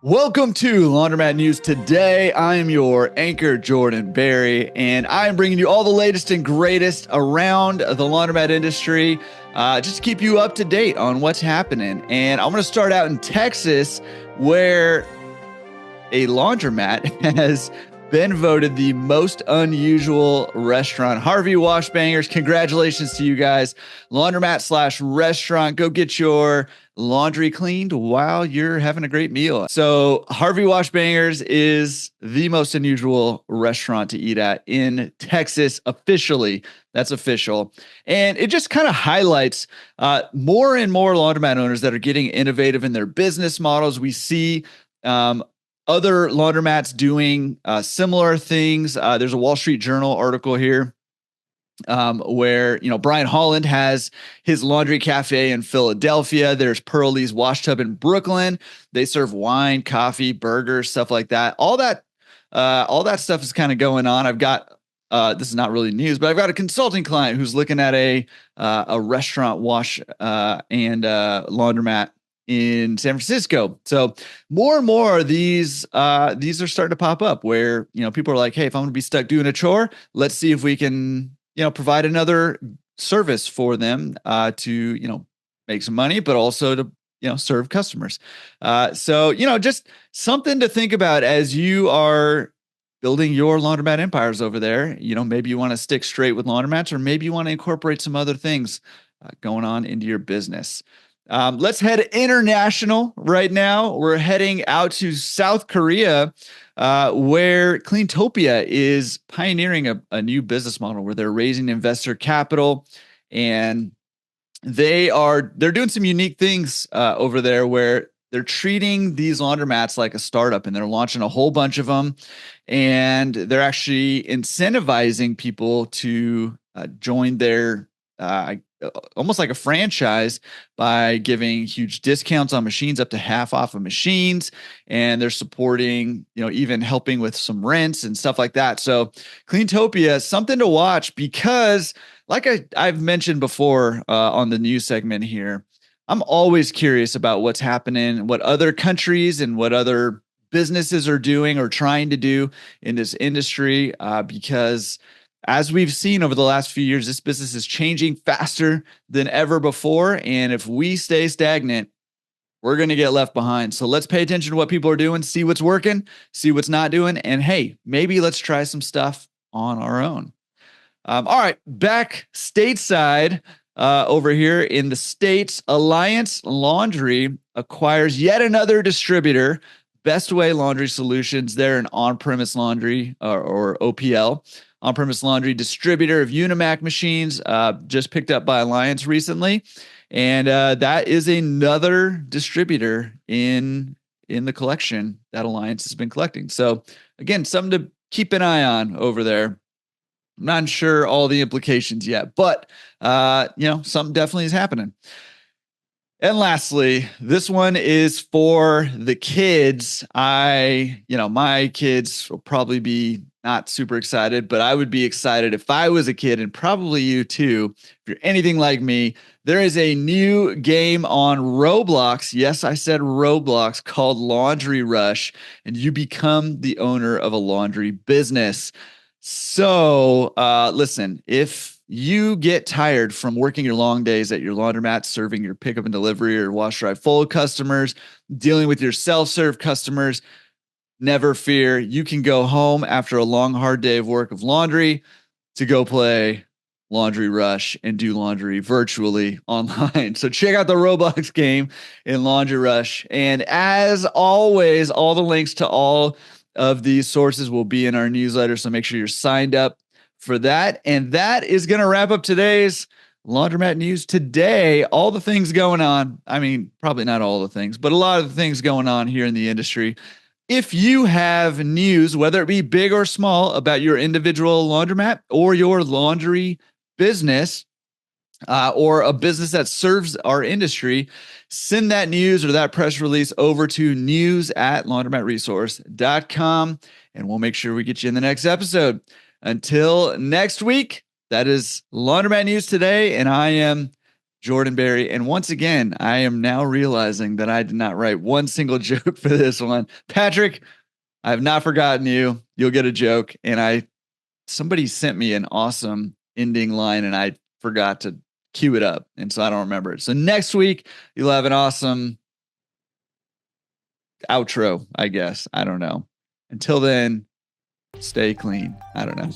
Welcome to Laundromat News Today. I am your anchor, Jordan Berry, and I am bringing you all the latest and greatest around the laundromat industry, just to keep you up to date on what's happening. And I'm going to start out in Texas, where a laundromat has been voted the most unusual restaurant. Harvey Washbangers, congratulations to you guys. Laundromat/restaurant. Go get your laundry cleaned while you're having a great meal. So Harvey Washbangers is the most unusual restaurant to eat at in Texas officially. That's official. And it just kind of highlights more and more laundromat owners that are getting innovative in their business models. We see other laundromats doing similar things. There's a Wall Street Journal article here where, Brian Holland has his laundry cafe in Philadelphia. There's Perley's Washtub in Brooklyn. They serve wine, coffee, burgers, stuff like that. All that stuff is kind of going on. I've got this is not really news, but I've got a consulting client who's looking at a restaurant wash and laundromat in San Francisco. So more and more of these are starting to pop up where, people are like, hey, if I'm going to be stuck doing a chore, let's see if we can, provide another service for them to, make some money, but also to, serve customers. So, just something to think about as you are building your laundromat empires over there. Maybe you want to stick straight with laundromats, or maybe you want to incorporate some other things going on into your business. Let's head international right now. We're heading out to South Korea, where Cleantopia is pioneering a new business model where they're raising investor capital, and they're doing some unique things over there where they're treating these laundromats like a startup, and they're launching a whole bunch of them, and they're actually incentivizing people to join their almost like a franchise by giving huge discounts on machines, up to half off of machines. And they're supporting, even helping with some rents and stuff like that. So Cleantopia is something to watch because, like I've mentioned before on the news segment here, I'm always curious about what's happening, what other countries and what other businesses are doing or trying to do in this industry, because as we've seen over the last few years, this business is changing faster than ever before. And if we stay stagnant, we're going to get left behind. So let's pay attention to what people are doing, see what's working, see what's not doing. And hey, maybe let's try some stuff on our own. All right, back stateside over here in the States, Alliance Laundry acquires yet another distributor, Best Way Laundry Solutions. They're an on-premise laundry or OPL. On-premise laundry distributor of Unimac machines, just picked up by Alliance recently. And that is another distributor in the collection that Alliance has been collecting. So again, something to keep an eye on over there. I'm not sure all the implications yet, but something definitely is happening. And lastly, this one is for the kids. My kids will probably be not super excited, but I would be excited if I was a kid, and probably you too. If you're anything like me, there is a new game on Roblox. Yes, I said Roblox, called Laundry Rush, and you become the owner of a laundry business. So listen, if you get tired from working your long days at your laundromat, serving your pickup and delivery or wash, dry, fold customers, dealing with your self-serve customers, never fear. You can go home after a long, hard day of work of laundry to go play Laundry Rush and do laundry virtually online. So check out the Roblox game in Laundry Rush. And as always, all the links to all of these sources will be in our newsletter. So make sure you're signed up for that. And that is going to wrap up today's Laundromat News Today. All the things going on. I mean, probably not all the things, but a lot of the things going on here in the industry. If you have news, whether it be big or small, about your individual laundromat or your laundry business, or a business that serves our industry, send that news or that press release over to news@laundromatresource.com, and we'll make sure we get you in the next episode. Until next week, that is Laundromat News Today, and I am Jordan Berry. And once again, I am now realizing that I did not write one single joke for this one. Patrick, I have not forgotten you. You'll get a joke. And somebody sent me an awesome ending line and I forgot to cue it up. And so I don't remember it. So next week, you'll have an awesome outro, I guess. I don't know. Until then, stay clean. I don't know.